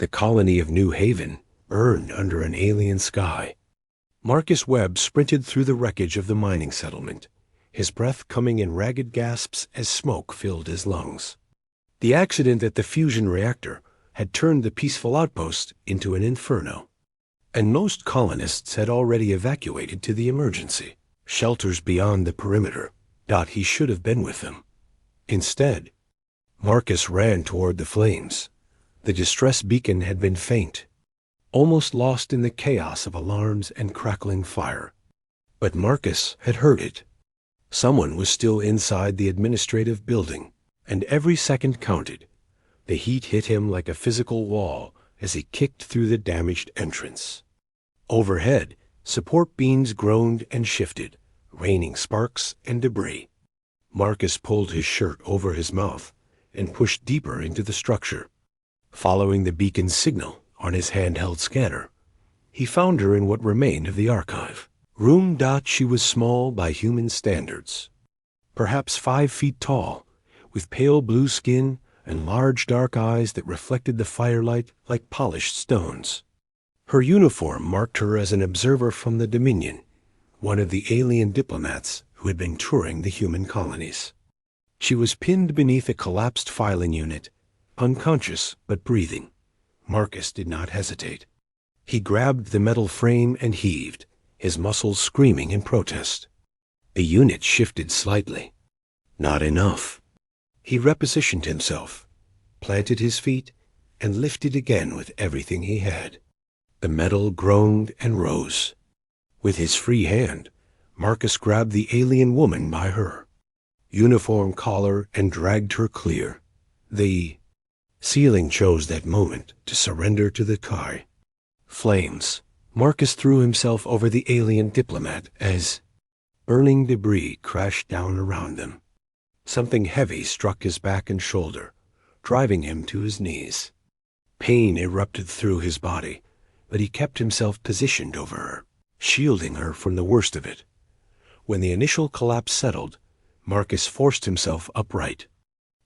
The colony of New Haven burned under an alien sky. Marcus Webb sprinted through the wreckage of the mining settlement, his breath coming in ragged gasps as smoke filled his lungs. The accident at the fusion reactor had turned the peaceful outpost into an inferno, and most colonists had already evacuated to the emergency shelters beyond the perimeter. He should have been with them. Instead, Marcus ran toward the flames. The distress beacon had been faint, almost lost in the chaos of alarms and crackling fire. But Marcus had heard it. Someone was still inside the administrative building, and every second counted. The heat hit him like a physical wall as he kicked through the damaged entrance. Overhead, support beams groaned and shifted, raining sparks and debris. Marcus pulled his shirt over his mouth and pushed deeper into the structure. Following the beacon's signal on his handheld scanner, he found her in what remained of the archive room. She was small by human standards, perhaps 5 feet tall, with pale blue skin and large dark eyes that reflected the firelight like polished stones. Her uniform marked her as an observer from the Dominion, one of the alien diplomats who had been touring the human colonies. She was pinned beneath a collapsed filing unit, unconscious but breathing. Marcus did not hesitate. He grabbed the metal frame and heaved, his muscles screaming in protest. The unit shifted slightly. Not enough. He repositioned himself, planted his feet, and lifted again with everything he had. The metal groaned and rose. With his free hand, Marcus grabbed the alien woman by her uniform collar and dragged her clear. The ceiling chose that moment to surrender to the sky. Flames. Marcus threw himself over the alien diplomat as burning debris crashed down around them. Something heavy struck his back and shoulder, driving him to his knees. Pain erupted through his body, but he kept himself positioned over her, shielding her from the worst of it. When the initial collapse settled, Marcus forced himself upright.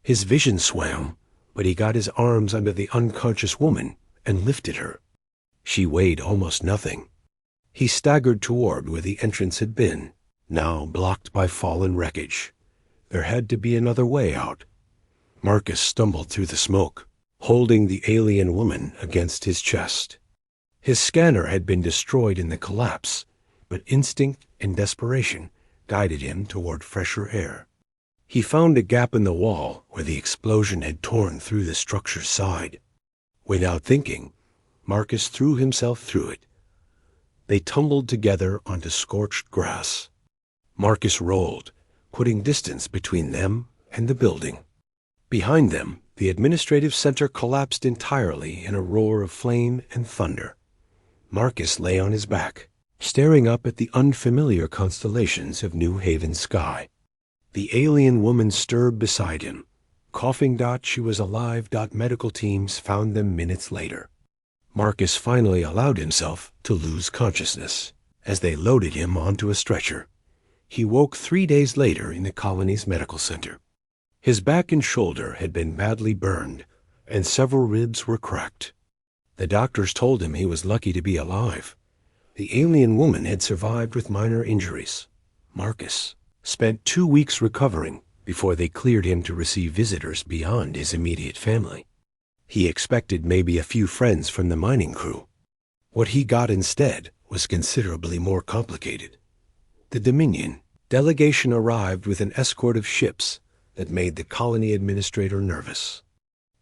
His vision swam, but he got his arms under the unconscious woman and lifted her. She weighed almost nothing. He staggered toward where the entrance had been, now blocked by fallen wreckage. There had to be another way out. Marcus stumbled through the smoke, holding the alien woman against his chest. His scanner had been destroyed in the collapse, but instinct and desperation guided him toward fresher air. He found a gap in the wall where the explosion had torn through the structure's side. Without thinking, Marcus threw himself through it. They tumbled together onto scorched grass. Marcus rolled, putting distance between them and the building. Behind them, the administrative center collapsed entirely in a roar of flame and thunder. Marcus lay on his back, staring up at the unfamiliar constellations of New Haven's sky. The alien woman stirred beside him, coughing. She was alive. Medical teams found them minutes later. Marcus finally allowed himself to lose consciousness as they loaded him onto a stretcher. He woke 3 days later in the colony's medical center. His back and shoulder had been badly burned, and several ribs were cracked. The doctors told him he was lucky to be alive. The alien woman had survived with minor injuries. Marcus spent 2 weeks recovering before they cleared him to receive visitors beyond his immediate family. He expected maybe a few friends from the mining crew. What he got instead was considerably more complicated. The Dominion delegation arrived with an escort of ships that made the colony administrator nervous.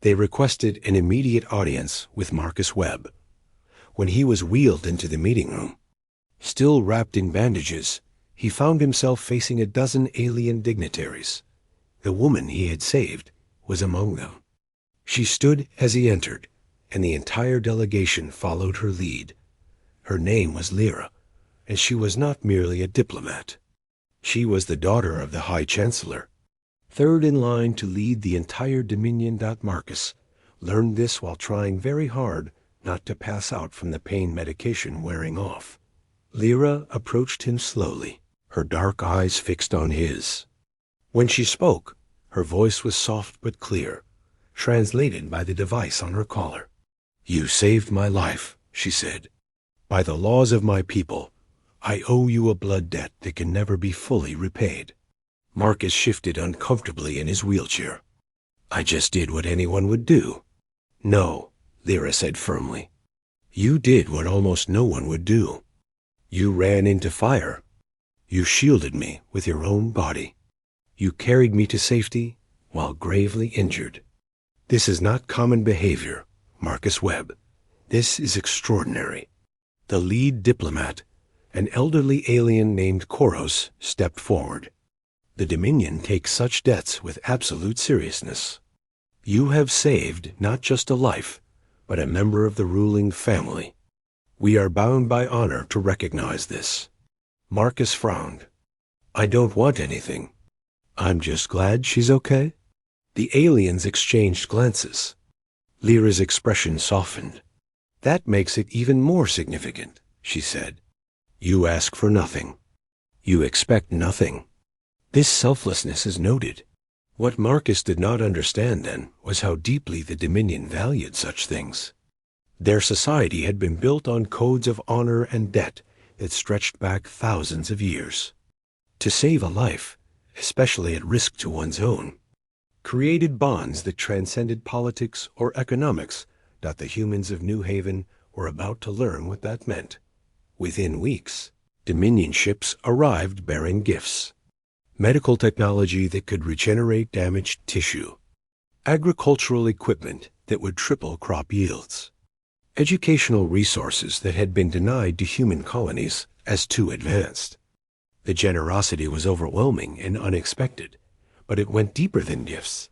They requested an immediate audience with Marcus Webb. When he was wheeled into the meeting room, still wrapped in bandages, he found himself facing a dozen alien dignitaries. The woman he had saved was among them. She stood as he entered, and the entire delegation followed her lead. Her name was Lyra, and she was not merely a diplomat. She was the daughter of the High Chancellor, third in line to lead the entire Dominion. Marcus learned this while trying very hard not to pass out from the pain medication wearing off. Lyra approached him slowly, her dark eyes fixed on his. When she spoke, her voice was soft but clear, translated by the device on her collar. You saved my life, she said. By the laws of my people, I owe you a blood debt that can never be fully repaid. Marcus shifted uncomfortably in his wheelchair. I just did what anyone would do. No, Lyra said firmly. You did what almost no one would do. You ran into fire. You shielded me with your own body. You carried me to safety while gravely injured. This is not common behavior, Marcus Webb. This is extraordinary. The lead diplomat, an elderly alien named Koros, stepped forward. The Dominion takes such debts with absolute seriousness. You have saved not just a life, but a member of the ruling family. We are bound by honor to recognize this. Marcus frowned. I don't want anything. I'm just glad she's okay. The aliens exchanged glances. Lyra's expression softened. That makes it even more significant, she said. You ask for nothing. You expect nothing. This selflessness is noted. What Marcus did not understand then was how deeply the Dominion valued such things. Their society had been built on codes of honor and debt that stretched back thousands of years. To save a life, especially at risk to one's own, created bonds that transcended politics or economics. The humans of New Haven were about to learn what that meant. Within weeks, Dominion ships arrived bearing gifts. Medical technology that could regenerate damaged tissue. Agricultural equipment that would triple crop yields. Educational resources that had been denied to human colonies as too advanced. The generosity was overwhelming and unexpected, but it went deeper than gifts.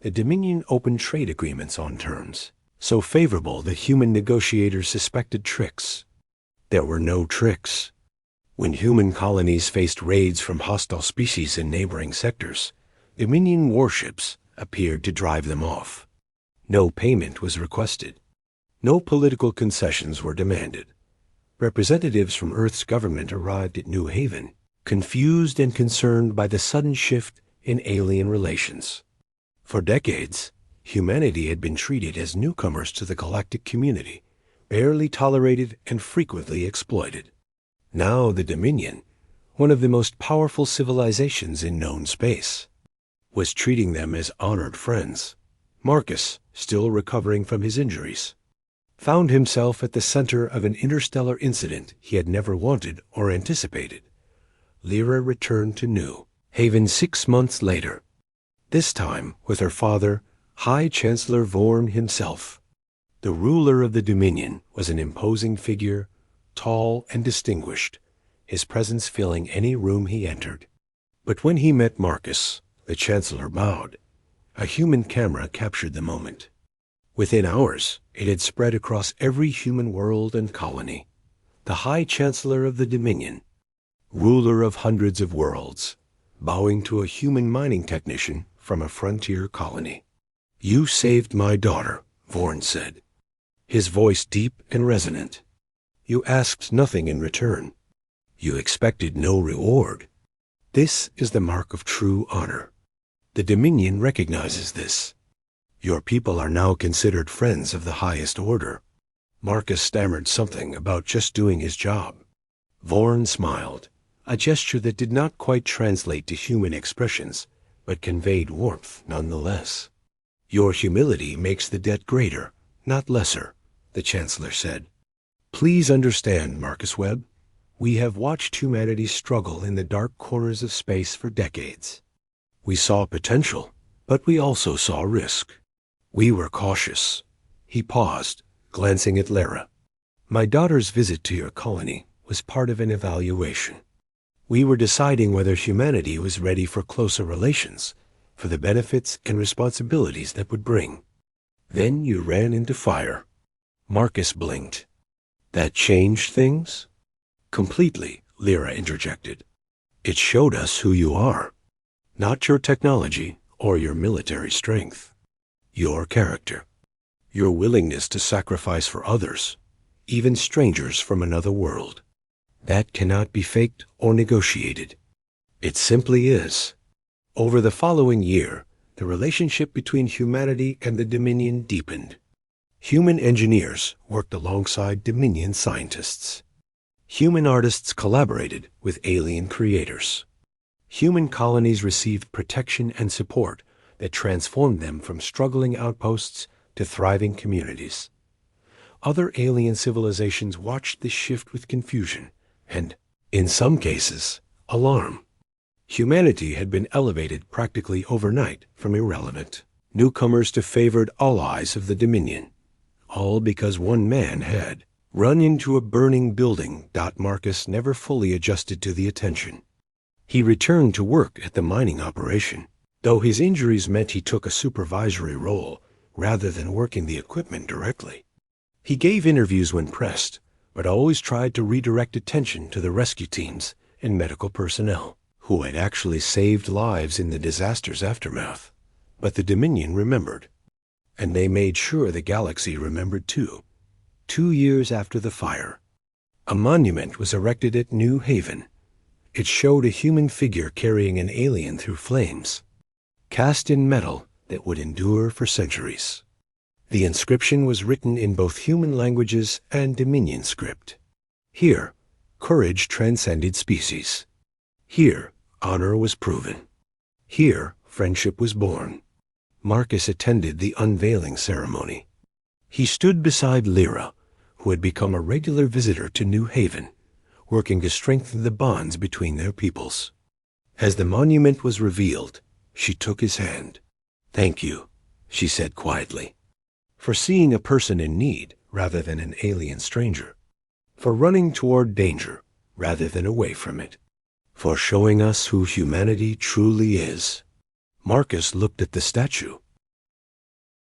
The Dominion opened trade agreements on terms so favorable that human negotiators suspected tricks. There were no tricks. When human colonies faced raids from hostile species in neighboring sectors, Dominion warships appeared to drive them off. No payment was requested. No political concessions were demanded. Representatives from Earth's government arrived at New Haven, confused and concerned by the sudden shift in alien relations. For decades, humanity had been treated as newcomers to the galactic community, barely tolerated and frequently exploited. Now the Dominion, one of the most powerful civilizations in known space, was treating them as honored friends. Marcus, still recovering from his injuries, found himself at the center of an interstellar incident he had never wanted or anticipated. Lyra returned to New Haven 6 months later, this time with her father, High Chancellor Vorn himself. The ruler of the Dominion was an imposing figure, tall and distinguished, his presence filling any room he entered. But when he met Marcus, the Chancellor bowed. A human camera captured the moment. Within hours, it had spread across every human world and colony. The High Chancellor of the Dominion, ruler of hundreds of worlds, bowing to a human mining technician from a frontier colony. You saved my daughter, Vorn said, his voice deep and resonant. You asked nothing in return. You expected no reward. This is the mark of true honor. The Dominion recognizes this. Your people are now considered friends of the highest order. Marcus stammered something about just doing his job. Vorn smiled, a gesture that did not quite translate to human expressions, but conveyed warmth nonetheless. Your humility makes the debt greater, not lesser, the Chancellor said. Please understand, Marcus Webb, we have watched humanity struggle in the dark corners of space for decades. We saw potential, but we also saw risk. We were cautious. He paused, glancing at Lyra. My daughter's visit to your colony was part of an evaluation. We were deciding whether humanity was ready for closer relations, for the benefits and responsibilities that would bring. Then you ran into fire. Marcus blinked. That changed things? Completely, Lyra interjected. It showed us who you are. Not your technology or your military strength. Your character. Your willingness to sacrifice for others, even strangers from another world. That cannot be faked or negotiated. It simply is. Over the following year, the relationship between humanity and the Dominion deepened. Human engineers worked alongside Dominion scientists. Human artists collaborated with alien creators. Human colonies received protection and support that transformed them from struggling outposts to thriving communities. Other alien civilizations watched this shift with confusion and, in some cases, alarm. Humanity had been elevated practically overnight from irrelevant newcomers to favored allies of the Dominion, all because one man had run into a burning building. Marcus never fully adjusted to the attention. He returned to work at the mining operation, though his injuries meant he took a supervisory role rather than working the equipment directly. He gave interviews when pressed, but always tried to redirect attention to the rescue teams and medical personnel who had actually saved lives in the disaster's aftermath. But the Dominion remembered, and they made sure the galaxy remembered too. 2 years after the fire, a monument was erected at New Haven. It showed a human figure carrying an alien through flames, cast in metal that would endure for centuries. The inscription was written in both human languages and Dominion script. Here, courage transcended species. Here, honor was proven. Here, friendship was born. Marcus attended the unveiling ceremony. He stood beside Lyra, who had become a regular visitor to New Haven, working to strengthen the bonds between their peoples. As the monument was revealed, she took his hand. "Thank you," she said quietly, "for seeing a person in need rather than an alien stranger, for running toward danger rather than away from it, for showing us who humanity truly is." Marcus looked at the statue.